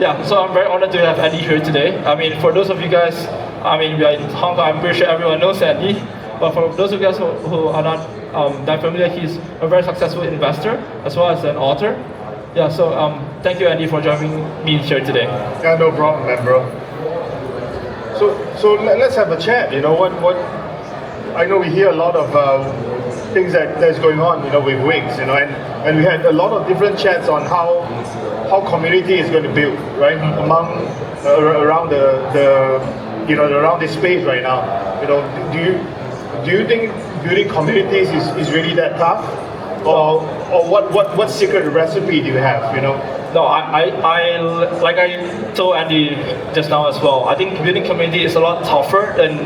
Yeah, so I'm very honored to have Andy here today. I mean, for those of you guys, I mean, we are in Hong Kong, I'm pretty sure everyone knows Andy. But for those of you guys who are not that familiar, he's a very successful investor as well as an author. Yeah, so thank you, Andy, for joining me here today. Yeah, no problem, man, bro. So let's have a chat. You know what? I know we hear a lot of things that's going on, you know, with Wix, you know, and we had a lot of different chats on how community is going to build, right, among around the you know, around this space right now. You know, do you think building communities is really that tough, or what secret recipe do you have? You know? No, I like I told Andy just now as well. I think building community is a lot tougher than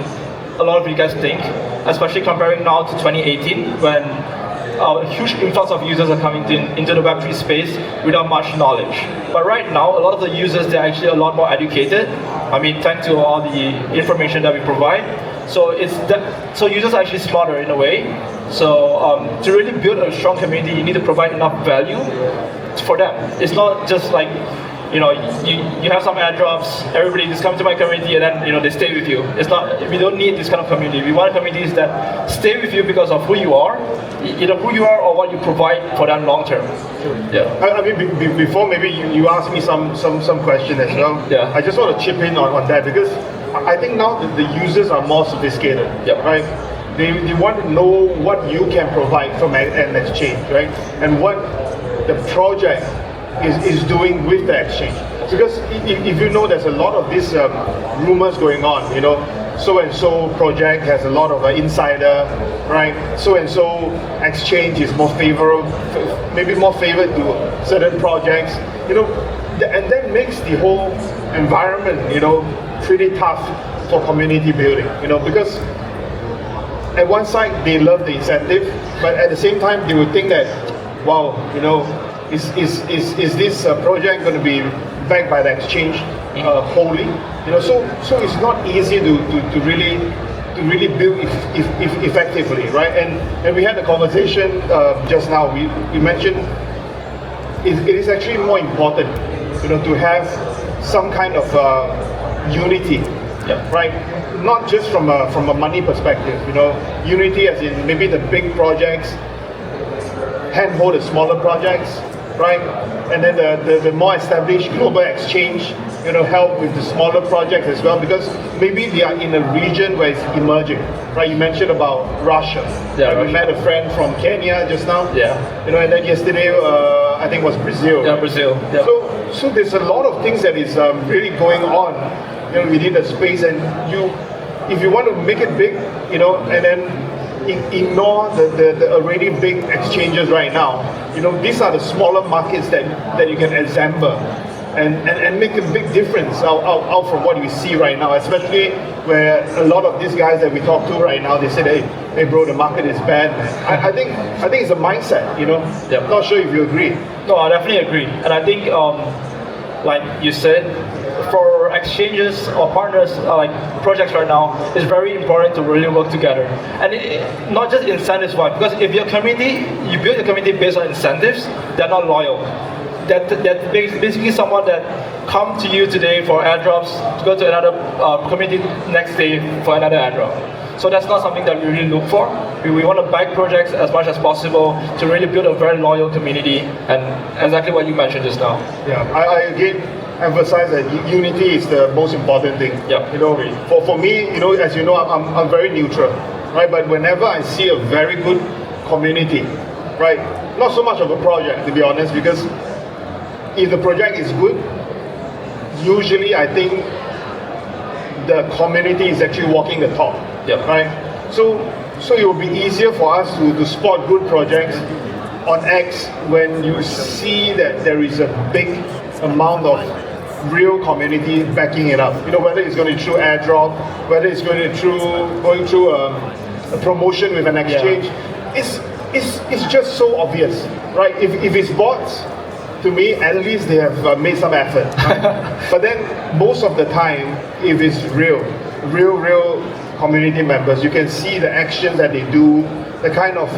a lot of you guys think, especially comparing now to 2018 when a huge influx of users are coming into the Web3 space without much knowledge. But right now, a lot of the users, they're actually a lot more educated. I mean, thanks to all the information that we provide. So so users are actually smarter in a way. So to really build a strong community, you need to provide enough value for them. It's not just like, you know, you have some airdrops, everybody just come to my community and then, you know, they stay with you. It's not, we don't need this kind of community. We want communities that stay with you because of who you are, either who you are or what you provide for them long term. Yeah. I mean, before maybe you ask me some question as well. Yeah. I just want to chip in on that because I think now the users are more sophisticated, yep. Right? They want to know what you can provide from an exchange, right? And what the project is doing with the exchange. Because if you know, there's a lot of these rumors going on, you know, so-and-so project has a lot of insider, right? So-and-so exchange is more favorable, maybe more favored to certain projects, you know, and that makes the whole environment, you know, pretty tough for community building, you know, because at one side they love the incentive, but at the same time they would think that, wow, you know, is this project going to be backed by the exchange wholly? You know, so it's not easy to really build effectively, right? And we had a conversation just now. We mentioned it is actually more important, you know, to have some kind of unity, yeah. Right? Not just from a money perspective, you know, unity as in maybe the big projects handhold the smaller projects, right? And then the more established global exchange, you know, help with the smaller projects as well, because maybe they are in a region where it's emerging, right? You mentioned about Russia. Yeah, right? Russia. We met a friend from Kenya just now. Yeah. You know, and then yesterday I think was Brazil. Yeah, Brazil. Yeah. So there's a lot of things that is really going on, you know, within the space, and if you want to make it big, you know, and then ignore the already big exchanges right now. You know, these are the smaller markets that you can assemble and make a big difference out from what we see right now, especially where a lot of these guys that we talk to right now, they say, hey bro, the market is bad, man. I think it's a mindset, you know. Yep. Not sure if you agree. No, I definitely agree. And I think, like you said, for exchanges or partners, like projects right now, it's very important to really work together. And not just incentives wise, because if your community, you build your community based on incentives, they're not loyal. That basically someone that come to you today for airdrops to go to another community next day for another airdrop. So that's not something that we really look for. We want to back projects as much as possible to really build a very loyal community, and exactly what you mentioned just now. Yeah, I again emphasize that unity is the most important thing. Yeah, you know, for me, you know, as you know, I'm very neutral, right? But whenever I see a very good community, right, not so much of a project, to be honest, because if the project is good, usually I think the community is actually walking the talk. Yep. Right? So it will be easier for us to spot good projects on X when you see that there is a big amount of real community backing it up. You know, whether it's going through airdrop, whether it's going through a promotion with an exchange, it's just so obvious, right? If it's bots, to me, at least they have made some effort. Right? But then most of the time, if it's real community members, you can see the action that they do, the kind of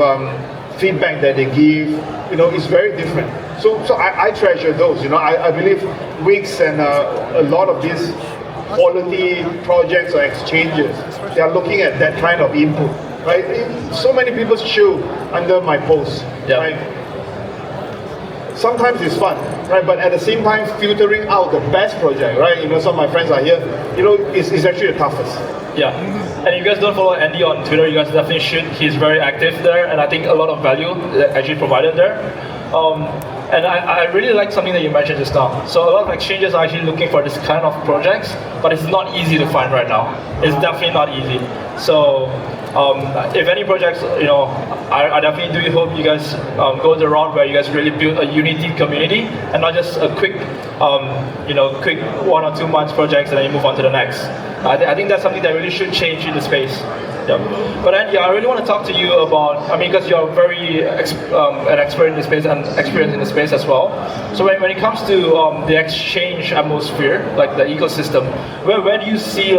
feedback that they give, is very different. So I treasure those. I believe Wix and a lot of these quality projects or exchanges, they are looking at that kind of input, right? So many people chew under my posts, right? Sometimes it's fun, right? But at the same time, filtering out the best project, right? Some of my friends are here, is actually the toughest. Yeah, and if you guys don't follow Andy on Twitter, you guys definitely should. He's very active there, and I think a lot of value actually provided there. And I really like something that you mentioned just now. So a lot of exchanges are actually looking for this kind of projects, but it's not easy to find right now. It's definitely not easy. So if any projects, I definitely do hope you guys go the route where you guys really build a Unity community and not just a quick, quick 1 or 2 months projects and then you move on to the next. I think that's something that really should change in the space. Yeah. But Andy, I really want to talk to you about, because you're very an expert in the space and experienced in the space as well. So when it comes to the exchange atmosphere, like the ecosystem, where do you see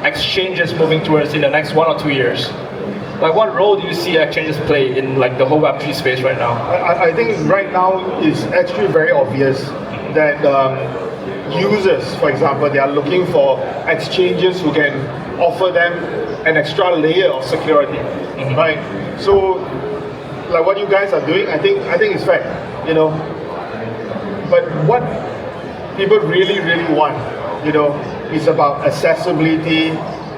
exchanges moving towards in the next 1 or 2 years? Like what role do you see exchanges play in the whole Web3 space right now? I think right now it's actually very obvious that users, for example, they are looking for exchanges who can offer them an extra layer of security, right? So, like what you guys are doing, I think it's fair, But what people really want, is about accessibility,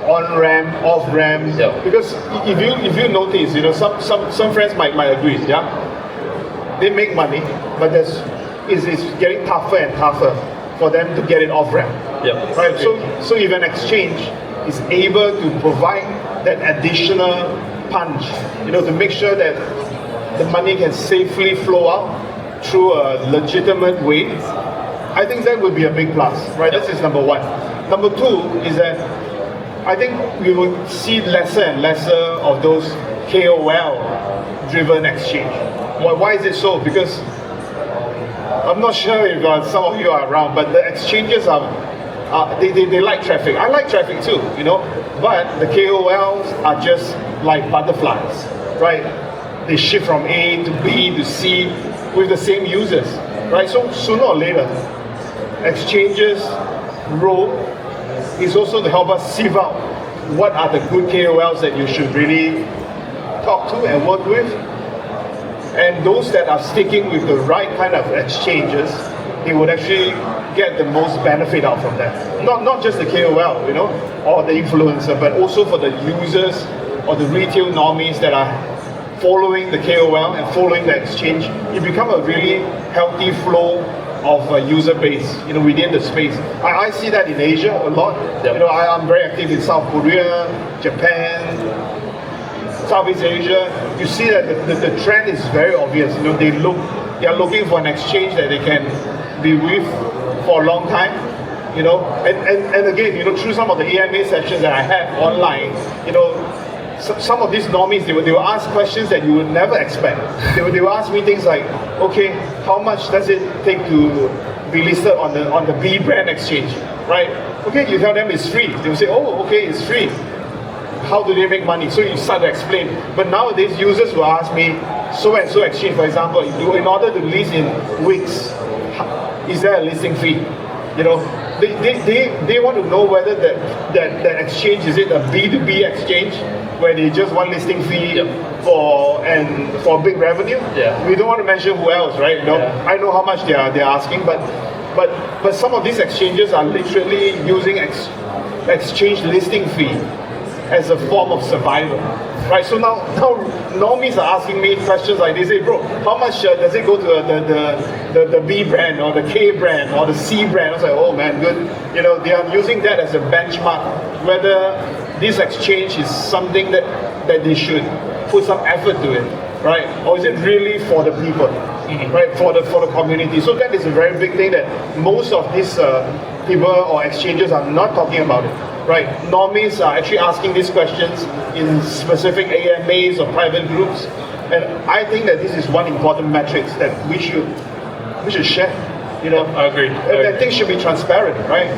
on-ramp, off-ramp. Yeah. Because if you notice, some friends might agree, yeah, they make money, but it's getting tougher and tougher for them to get it off-ramp. Yeah. Right. So if an exchange is able to provide that additional punch, to make sure that the money can safely flow out through a legitimate way, I think that would be a big plus, right? This is number one. Number two is that I think we will see lesser and lesser of those KOL-driven exchange. Why is it so? Because I'm not sure if some of you are around, but the exchanges they like traffic. I like traffic too, but the KOLs are just like butterflies, right? They shift from A to B to C with the same users, right? So sooner or later, exchanges' role is also to help us sieve out what are the good KOLs that you should really talk to and work with, and those that are sticking with the right kind of exchanges, they would actually get the most benefit out from that. Not just the KOL, or the influencer, but also for the users or the retail normies that are following the KOL and following the exchange. It becomes a really healthy flow of a user base, within the space. I see that in Asia a lot. Yep. I'm very active in South Korea, Japan, Southeast Asia. You see that the trend is very obvious. They are looking for an exchange that they can be with for a long time. And again, through some of the AMA sessions that I have online, some of these normies, they will ask questions that you would never expect. They will ask me things like, okay, how much does it take to be listed on the B brand exchange, right? Okay, you tell them it's free. They will say, oh, okay, it's free. How do they make money? So you start to explain. But nowadays, users will ask me, so and so exchange, for example, in order to list in Wix, is there a listing fee? They want to know whether that exchange, is it a B2B exchange where they just want listing fee for big revenue? Yeah. We don't want to mention who else, right? Yeah. I know how much they're asking, but some of these exchanges are literally using exchange listing fee as a form of survival, right? So now normies are asking me questions like they say, bro, how much does it go to the B brand or the K brand or the C brand? I was like, oh man, good. They are using that as a benchmark whether this exchange is something that they should put some effort to it, right? Or is it really for the people, right? For the community. So that is a very big thing that most of these people or exchanges are not talking about it. Right, normies are actually asking these questions in specific AMAs or private groups, and I think that this is one important metric that we should share. I agree. That thing should be transparent, right?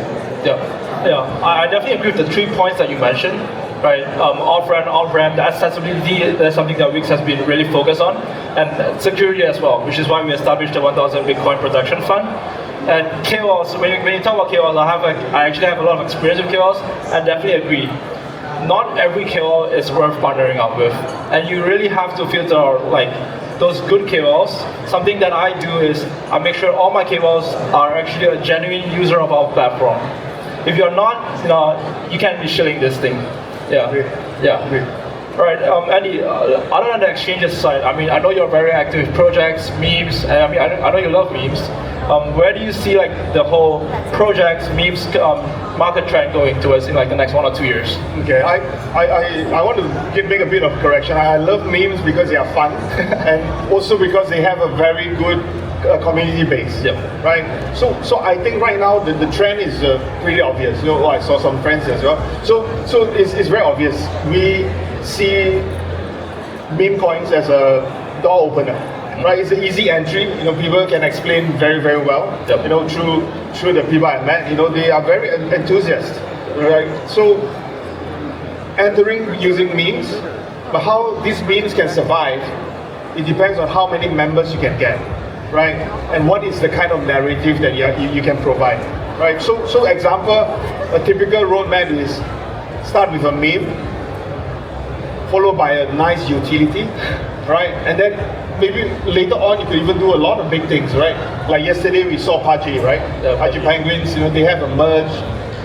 Yeah, I definitely agree with the 3 points that you mentioned. right? Off-ramp, on-ramp, the accessibility, that's something that Wix has been really focused on, and security as well, which is why we established the 1,000 Bitcoin Protection Fund. And KOLs, when you talk about KOLs, I actually have a lot of experience with KOLs, and definitely agree. Not every KOL is worth partnering up with, and you really have to filter out like those good KOLs. Something that I do is I make sure all my KOLs are actually a genuine user of our platform. If you're not, you can't be shilling this thing. Yeah. Yeah. All right, Andy. Other than the exchanges side, I mean, I know you're very active with projects, memes, and I know you love memes. Where do you see like the whole projects, memes, market trend going towards in like the next 1 or 2 years? Okay, I want to make a bit of correction. I love memes because they are fun, and also because they have a very good community base. Yep. Right. So I think right now the trend is pretty obvious. I saw some friends as well. So it's very obvious. We see meme coins as a door opener. Right, it's an easy entry. People can explain very, very well. Yep. Through the people I met, they are very enthusiastic. Right, so entering using memes, but how these memes can survive, it depends on how many members you can get, right? And what is the kind of narrative that you can provide, right? So example, a typical roadmap is start with a meme, followed by a nice utility, right? And then maybe later on you could even do a lot of big things, right? Like yesterday we saw Pachi, right? Pachi Penguins, they have a merge,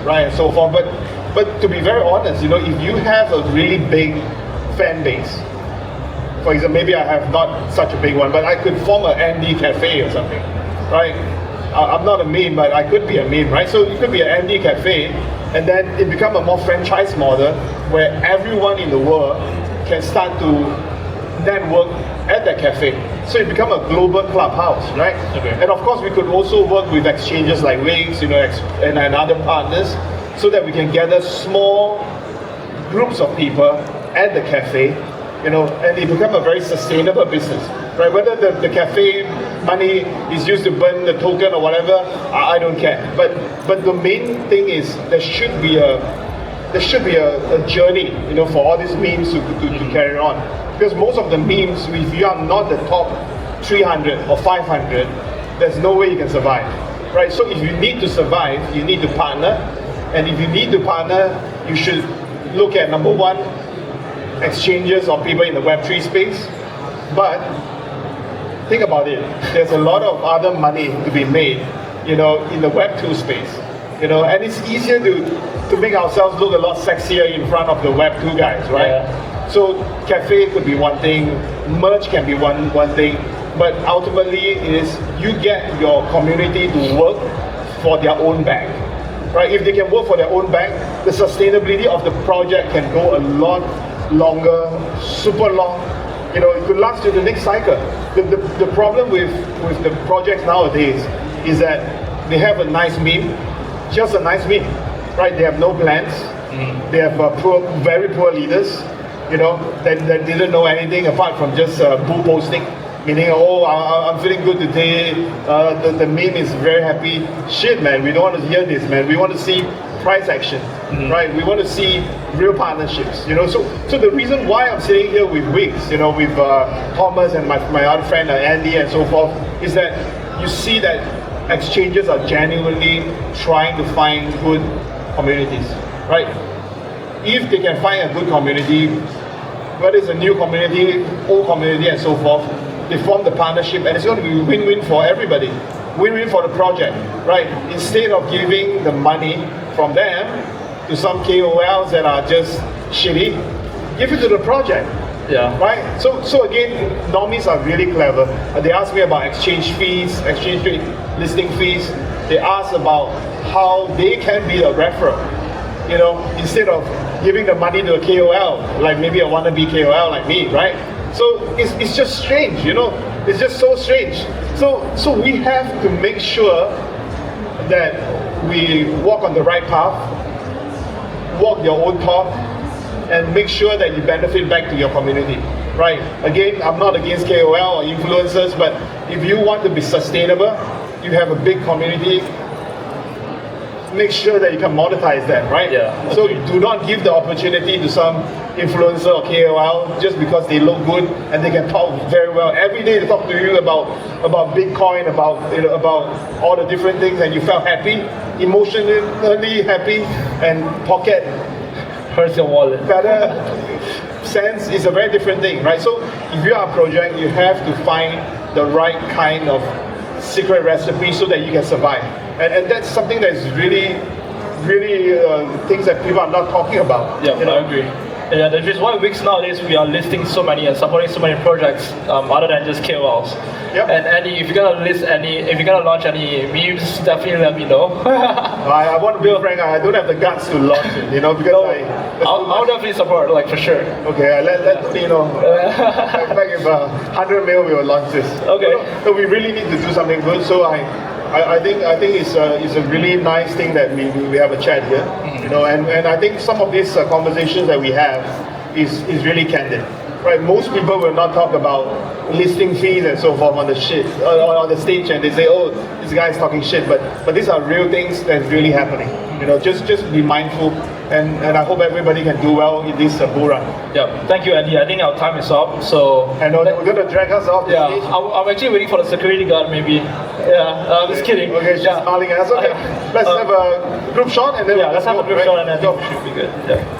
right, and so forth. But to be very honest, if you have a really big fan base, for example, maybe I have not such a big one, but I could form an Andy Cafe or something, right? I'm not a meme, but I could be a meme, right? So it could be an Andy Cafe, and then it become a more franchise model where everyone in the world can start to network at that cafe. So it become a global clubhouse, right? Okay. And of course, we could also work with exchanges like Wix, and other partners, so that we can gather small groups of people at the cafe, and it become a very sustainable business, right? Whether the cafe money is used to burn the token or whatever, I don't care. But the main thing is there should be a journey, for all these memes to carry on. Because most of the memes, if you are not the top 300 or 500, there's no way you can survive, right? So if you need to survive, you need to partner, and if you need to partner, you should look at number one, exchanges or people in the Web3 space. But think about it, there's a lot of other money to be made, in the Web2 space, and it's easier to make ourselves look a lot sexier in front of the Web2 guys, right? Yeah. So cafe could be one thing, merge can be one thing, but ultimately it is you get your community to work for their own bank, right? If they can work for their own bank, the sustainability of the project can go a lot longer, super long. It could last to the next cycle. The problem with the projects nowadays is that they have a nice meme, just a nice meme, right? They have no plans. They have very poor leaders, that didn't know anything apart from just boo posting, meaning, I'm feeling good today, the meme is very happy. Shit, man, we don't want to hear this, man. We want to see price action, right? We want to see real partnerships, So the reason why I'm sitting here with Wix, with Thomas and my other friend Andy and so forth, is that you see that exchanges are genuinely trying to find good communities, right? If they can find a good community, whether it's a new community, old community, and so forth, they form the partnership, and it's going to be win-win for everybody. Win-win for the project, right? Instead of giving the money from them to some KOLs that are just shitty, give it to the project. Yeah. Right? So again, normies are really clever. They ask me about exchange fees, exchange rate listing fees. They ask about how they can be a referral. Instead of giving the money to a KOL, like maybe a wannabe KOL like me, right? So it's just strange, It's just so strange. So we have to make sure that we walk on the right path, walk your own talk, and make sure that you benefit back to your community, right? Again, I'm not against KOL or influencers, but if you want to be sustainable, you have a big community, make sure that you can monetize that, right? Yeah. So do not give the opportunity to some influencer or KOL just because they look good and they can talk very well. Every day they talk to you about Bitcoin, about all the different things, and you felt happy, emotionally happy, and pocket Hurts your wallet. better sense is a very different thing, right? So if you are a project, you have to find the right kind of secret recipe so that you can survive. And that's something that is really things that people are not talking about. Yeah, I agree. Yeah, the reason why Wix nowadays we are listing so many and supporting so many projects other than just KOLs. Yep. And if you're gonna launch any memes, definitely let me know. I want to be frank, I don't have the guts to launch it, because I'll definitely support, like for sure. Okay, let me know. In fact, if 100 mil, we will launch this. Okay. So we really need to do something good. So I think it's a really nice thing that we have a chat here, and I think some of these conversations that we have is really candid, right? Most people will not talk about listing fees and so forth on the stage, and they say, oh, this guy is talking shit, but these are real things that's really happening. Just be mindful, and I hope everybody can do well in this bull run. Yeah, thank you, Andy. I think our time is up, so... And we're going to drag us off the stage. I'm actually waiting for the security guard, maybe. Yeah, I'm just kidding. Okay, she's smiling at us. Okay, let's have a group shot, and then let's have a group shot, and I think we should be good. Yeah.